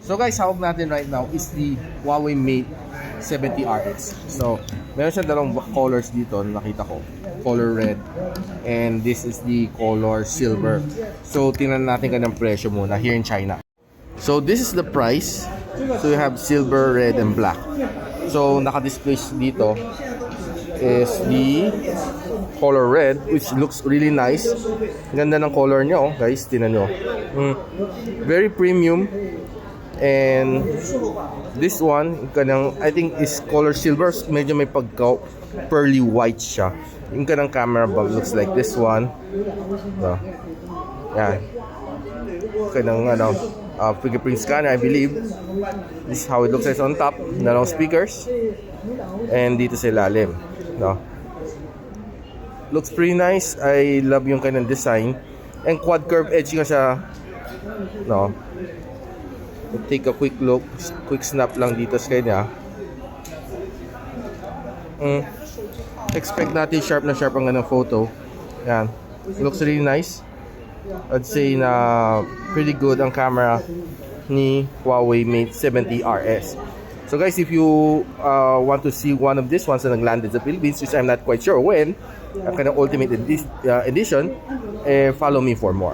So guys, hawak natin right now is the Huawei Mate 70RS. So, meron siya dalawang colors dito na nakita ko. Color red and this is the color silver. So, tingnan natin kanyang presyo muna here in China. So, this is the price. So, you have silver, red, and black. So, naka-display dito is the color red, which looks really nice. Ganda ng color niya, oh, guys. Tingnan nyo. Very premium. And this one, kanang, I think is color silver. Medyo may pagka pearly white siya. Yung kanang camera bag looks like this one. Yan. Kanang fingerprint scanner, I believe. This is how it looks like on top. Dalawang speakers. And dito sa ilalim. Looks pretty nice. I love yung kanang design. And quad curve edge nga siya. Take a quick look, quick snap lang dito sa kanya. Expect natin sharp na sharp ang ganang photo. Yan. Looks really nice. I'd say na pretty good ang camera ni Huawei Mate 70RS. So guys, if you want to see one of these ones na nag-landed sa Philippines, which I'm not quite sure when, ang kanang ultimate edition, follow me for more.